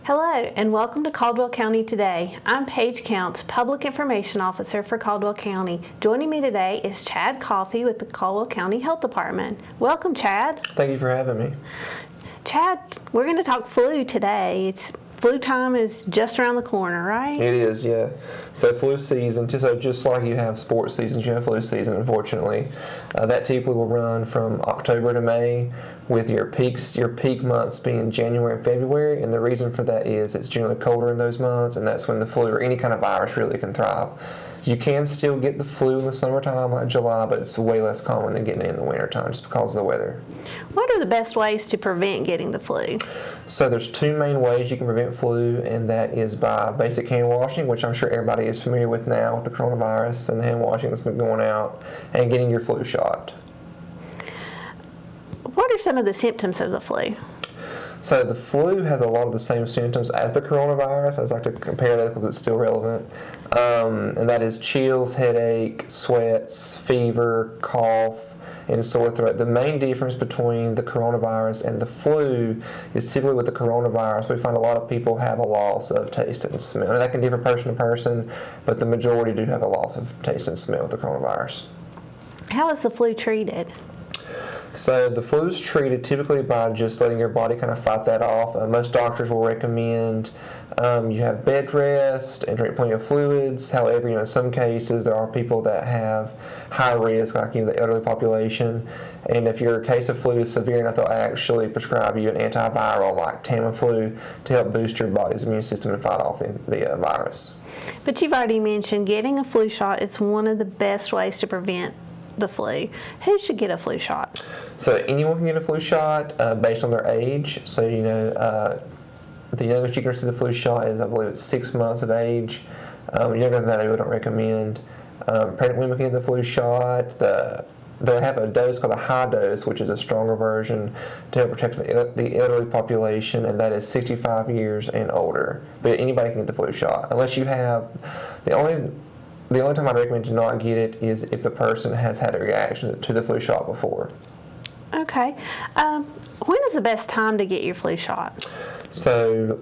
Hello, and welcome to Caldwell County Today. I'm Paige Counts, Public Information Officer for Caldwell County. Joining me today is Chad Coffey with the Caldwell County Health Department. Welcome, Chad. Thank you for having me. Chad, we're going to talk flu today. Flu time is just around the corner, right? It is, yeah. So flu season, so just like you have sports seasons, you have flu season, unfortunately. That typically will run from October to May, with your peak months being January and February, and the reason for that is it's generally colder in those months, and that's when the flu or any kind of virus really can thrive. You can still get the flu in the summertime, like July, but it's way less common than getting it in the wintertime just because of the weather. What are the best ways to prevent getting the flu? So there's two main ways you can prevent flu, and that is by basic hand washing, which I'm sure everybody is familiar with now with the coronavirus and the hand washing that's been going out, and getting your flu shot. What are some of the symptoms of the flu? So the flu has a lot of the same symptoms as the coronavirus. I just like to compare that because it's still relevant. And that is chills, headache, sweats, fever, cough, and sore throat. The main difference between the coronavirus and the flu is typically with the coronavirus, we find a lot of people have a loss of taste and smell. And that can differ person to person, but the majority do have a loss of taste and smell with the coronavirus. How is the flu treated? So the flu is treated typically by just letting your body kind of fight that off. Most doctors will recommend you have bed rest and drink plenty of fluids. However, in some cases there are people that have high risk, like the elderly population. And if your case of flu is severe enough, they'll actually prescribe you an antiviral like Tamiflu to help boost your body's immune system and fight off the virus. But you've already mentioned getting a flu shot is one of the best ways to prevent the flu. Who should get a flu shot? So anyone can get a flu shot based on their age. So the youngest you can receive the flu shot is, I believe it's 6 months of age. Younger than that, we don't recommend. Pregnant women can get the flu shot. They have a dose called a high dose, which is a stronger version to help protect the elderly population, and that is 65 years and older. But anybody can get the flu shot, unless you have the only time I'd recommend to not get it is if the person has had a reaction to the flu shot before. Okay. When is the best time to get your flu shot? So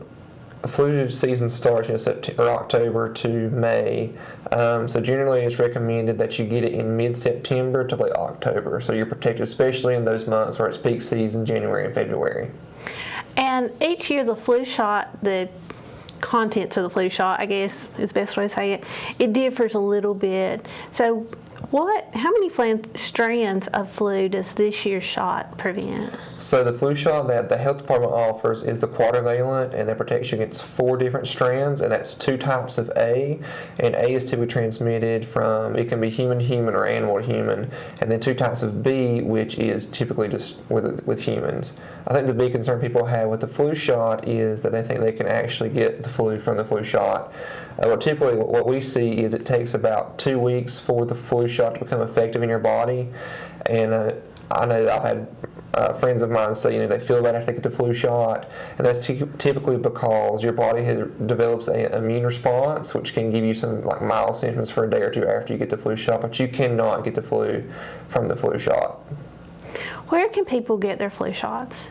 flu season starts October to May. So generally it's recommended that you get it in mid-September to late October. So you're protected, especially in those months where it's peak season, January and February. And each year the flu shot, the contents of the flu shot, I guess is the best way to say it, it differs a little bit. So how many strands of flu does this year's shot prevent? So the flu shot that the health department offers is the quadrivalent, and that protects you against 4 different strands, and that's 2 types of A. And A is typically transmitted from, it can be human to human or animal to human, and then 2 types of B, which is typically just with humans. I think the big concern people have with the flu shot is that they think they can actually get the flu from the flu shot. Typically what we see is it takes about 2 weeks for the flu shot to become effective in your body. And I know I've had friends of mine say they feel better after they get the flu shot, and that's typically because your body develops an immune response, which can give you some mild symptoms for a day or 2 after you get the flu shot, but you cannot get the flu from the flu shot. Where can people get their flu shots?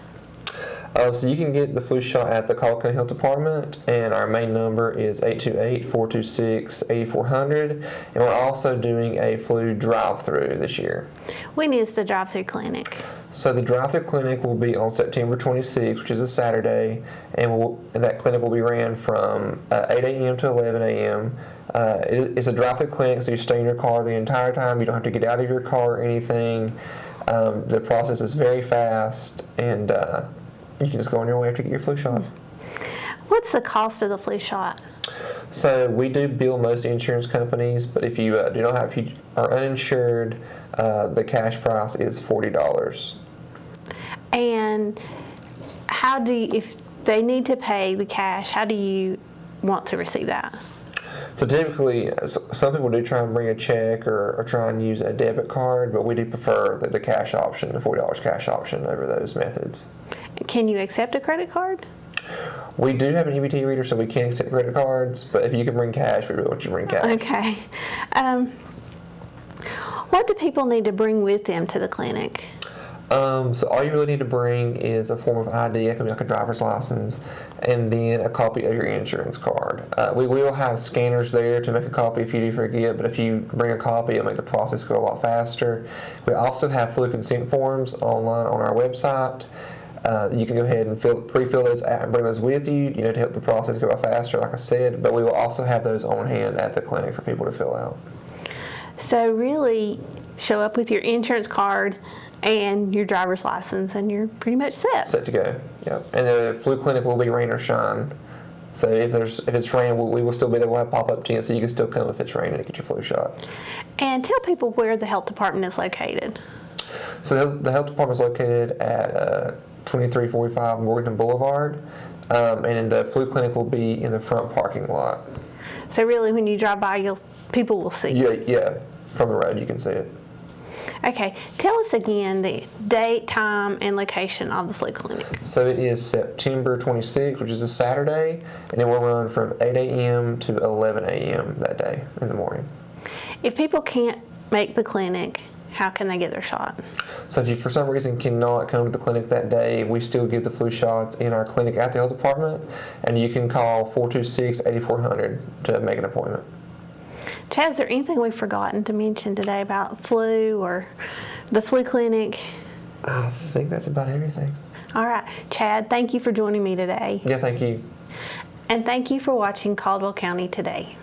So you can get the flu shot at the Caldwell County Health Department, and our main number is 828-426-8400, and we're also doing a flu drive-through this year. When is the drive-through clinic? So the drive-through clinic will be on September 26th, which is a Saturday, and that clinic will be ran from 8 a.m. to 11 a.m. It's a drive-through clinic, so you stay in your car the entire time. You don't have to get out of your car or anything. The process is very fast, and you can just go on your way after you get your flu shot. What's the cost of the flu shot? So we do bill most insurance companies, but if you if you are uninsured, the cash price is $40. And if they need to pay the cash, how do you want to receive that? So typically, some people do try and bring a check or try and use a debit card, but we do prefer the cash option, the $40 cash option over those methods. Can you accept a credit card? We do have an EBT reader, so we can accept credit cards, but if you can bring cash, we really want you to bring cash. Okay. What do people need to bring with them to the clinic? So all you really need to bring is a form of ID, it can be like a driver's license, and then a copy of your insurance card. We will have scanners there to make a copy if you do forget, but if you bring a copy, it'll make the process go a lot faster. We also have flu consent forms online on our website. You can go ahead and pre-fill those out and bring those with you, to help the process go faster, like I said, but we will also have those on hand at the clinic for people to fill out. So really, show up with your insurance card and your driver's license, and you're pretty much set. Set to go. Yep. And the flu clinic will be rain or shine. So if it's raining, we will still be there. We'll have pop-up tents, so you can still come if it's raining to get your flu shot. And tell people where the health department is located. So the health department is located at 2345 Morganton Boulevard, and then the flu clinic will be in the front parking lot. So really, when you drive by, people will see you. Yeah, from the road you can see it. Okay, tell us again the date, time, and location of the flu clinic. So it is September 26th, which is a Saturday, and it will run from 8 a.m. to 11 a.m. that day in the morning. If people can't make the clinic, how can they get their shot? So if you for some reason cannot come to the clinic that day, we still give the flu shots in our clinic at the health department, and you can call 426-8400 to make an appointment. Chad, is there anything we've forgotten to mention today about flu or the flu clinic? I think that's about everything. All right, Chad, thank you for joining me today. Yeah, thank you. And thank you for watching Caldwell County Today.